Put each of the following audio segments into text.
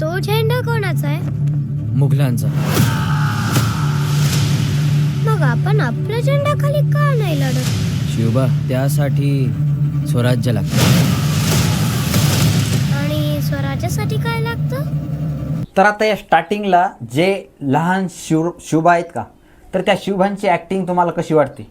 तो झेंडा कोणाचा आहे? मुघलांचा. मग आपण आपला झेंडा खाली का नाही लढत? शिवबा, त्यासाठी स्वराज्य लागतं. आणि स्वराज्यासाठी काय लागतं? तर आता या स्टार्टिंगला जे लहान शिवबा आहेत का, तर त्या शिवबांची ॲक्टिंग तुम्हाला कशी वाटते?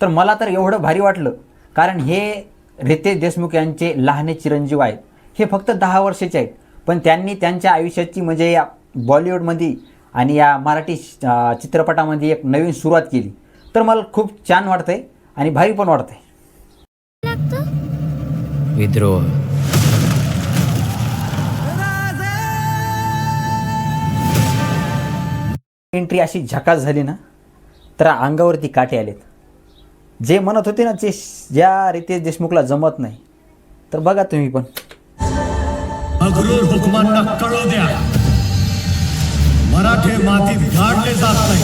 तर मला तर एवढं भारी वाटलं, कारण हे रितेश देशमुख यांचे लहाने चिरंजीव आहेत. हे फक्त 10 वर्षाचे आहेत, पण त्यांनी त्यांच्या आयुष्याची म्हणजे या बॉलिवूडमध्ये आणि या मराठी चित्रपटामध्ये एक नवीन सुरुवात केली. तर मला खूप छान वाटतंय आणि भारी पण वाटतंय. विद्रोह. एंट्री अशी झकास झाली ना, तर अंगावरती काटे आलेत. जे म्हणत होते ना, जे ज्या रितेश देशमुखला जमत नाही, तर बघा तुम्ही पण. अग्रूर हुकमांना कळू द्या, मराठे मातीत गाडले जात नाही,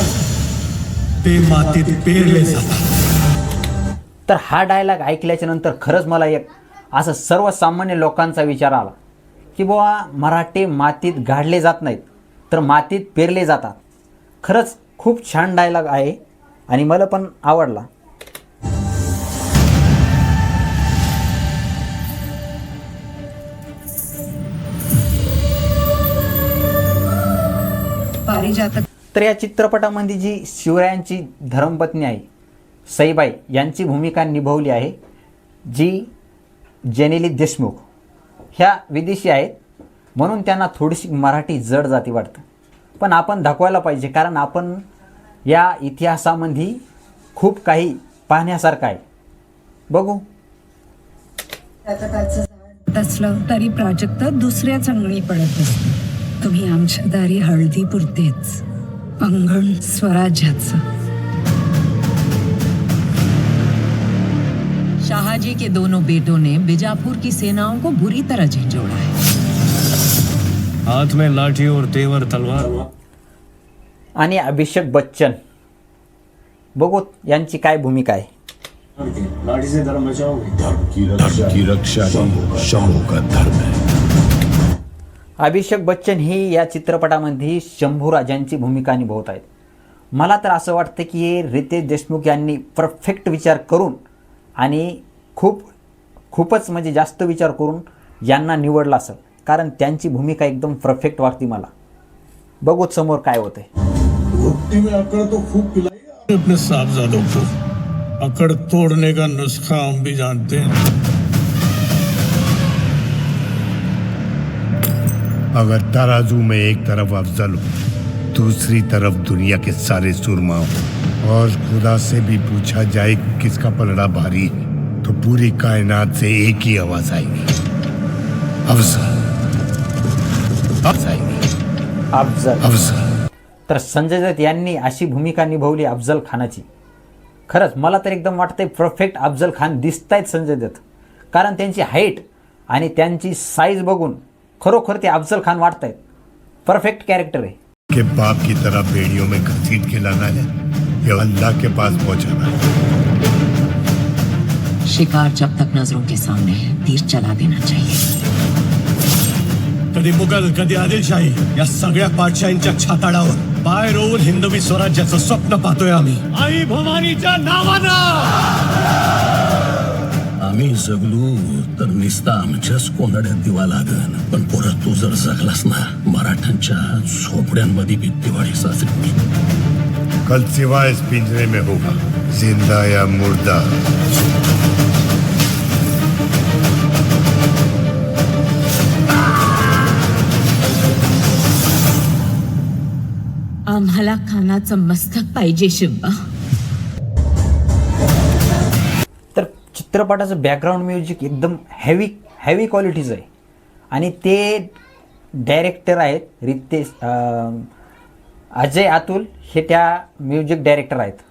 ते मातीत पेरले जातात. तर हा डायलॉग ऐकल्याच्या नंतर खरंच मला एक असं सर्वसामान्य लोकांचा विचार आला की बुवा, मराठे मातीत गाडले जात नाहीत, तर मातीत पेरले जातात. खरंच खूप छान डायलॉग आहे आणि मला पण आवडला. तर या चित्रपटामध्ये जी शिवरायांची धर्मपत्नी आहे सईबाई यांची भूमिका निभावली आहे, जी जेनेली देशमुख. ह्या विदेशी आहेत म्हणून त्यांना थोडीशी मराठी जड जाती वाटतं, पण आपण दाखवायला पाहिजे, कारण आपण या इतिहासामध्ये खूप काही पाहण्यासारखं आहे. बघू. असलं तरी प्राजक्त दुसऱ्याच अंगणी पडत असते. तुम्ही आमच्या दारी हळदी पुरतेच, अंगण स्वराज्याचं. शाहजी के दोनों बेटों ने बीजापुर की सेनाओं को बुरी तरह झंझोड़ा है. हाथ में लाठी और तेवर तलवार. आणि अभिषेक बच्चन, बघू यांची काय भूमिका आहे. लाठी से धर्म बचाओगे. धर्म की रक्षा ही शंभू का धर्म है. अभिषेक बच्चन ही या चित्रपटामध्ये शंभू राजांची भूमिका निभावत आहेत. मला तर असं वाटतं की हे रितेश देशमुख यांनी परफेक्ट विचार करून आणि खूपच म्हणजे जास्त विचार करून यांना निवडलं असेल, कारण त्यांची भूमिका एकदम परफेक्ट वाटते मला. बघूच समोर काय होतंय. घुट्टी में अकड़ तो खूब पिलाई अपने साहबजादों को. अकड़ तोड़ने का नुस्खा हम भी जानते हैं. अगर तराजू में एक तरफ अफजल हो, दूसरी तरफ दुनिया के सारे सुरमा हो, और खुदा से भी पूछा जाए किसका पलड़ा भारी है, तो पूरी कायनात से एक ही आवाज आएगी, अफजल. अफजल. तर संजय दत्त यांनी अशी भूमिका निभावली अफजल खानाची. खरंच मला तर एकदम वाटतंय परफेक्ट अफजल खान दिसतायत संजय दत्त, कारण त्यांची हाईट आणि त्यांची साईज बघून खरोखर ते अफजल खान वाटतायत. परफेक्ट कैरेक्टर है. के बाप की तरह बेड़ियों में घसीट के लाना है या अल्लाह के पास पहुंचाना है. शिकार जब तक नजरों के सामने है, तीर चला देना चाहिए. कधी मुघल, कधी आदिलशाही, या सगळ्या पातशाहींच्या छाताडावर पाय रोवून हिंदवी स्वराज्याचं स्वप्न पाहतोय आम्ही. आई भवानीच्या नावानं आम्ही जगलो तर निस्ता आमच्याच कोंडाड्यात दिवा लागन, पण परत तू जर जगलास ना, मराठ्यांच्या झोपड्यांमध्ये भी दिवाळी साजरी. कल सिवाय इस पिंजरे में होगा, जिंदा या मुर्दा. आम्हाला खानाचं मस्तक पाहिजे शिवबा. तर चित्रपटाचं बॅकग्राऊंड म्युझिक एकदम हेवी क्वालिटीचं आहे आणि ते डायरेक्टर आहेत रितेश अजय अतुल, हे त्या म्युझिक डायरेक्टर आहेत.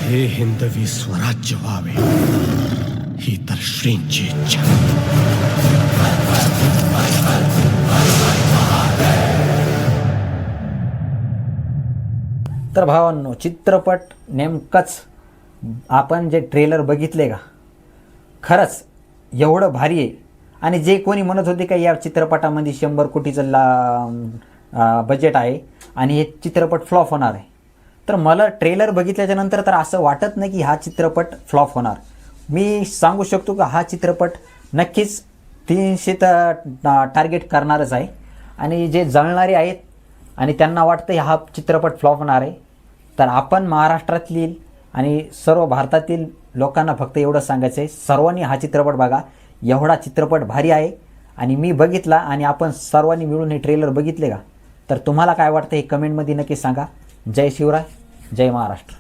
हे हिंदवी स्वराज्य व्हावे ही तर श्रींची इच्छा. तर भावांनो, चित्रपट नेमकंच आपण जे ट्रेलर बघितले का, खरंच एवढं भारी आहे. आणि जे कोणी म्हणत होते का या चित्रपटामध्ये 100 कोटीचं बजेट आहे आणि हे चित्रपट फ्लॉप होणार आहे, तर मला ट्रेलर बघितल्याच्या नंतर तर असं वाटत नाही की हा चित्रपट फ्लॉप होणार. मी सांगू शकतो का हा चित्रपट नक्कीच 300 टार्गेट करणारच आहे. आणि जे जळणारे आहेत आणि त्यांना वाटतं हा चित्रपट फ्लॉप होणार आहे, तर आपण महाराष्ट्रातील आणि सर्व भारतातील लोकांना फक्त एवढं सांगायचं आहे, सर्वांनी हा चित्रपट बघा. एवढा चित्रपट भारी आहे. आणि मी बघितला आणि आपण सर्वांनी मिळून हे ट्रेलर बघितले का, तर तुम्हाला काय वाटतं हे कमेंटमध्ये नक्की सांगा. जय शिवराय, जय महाराष्ट्र.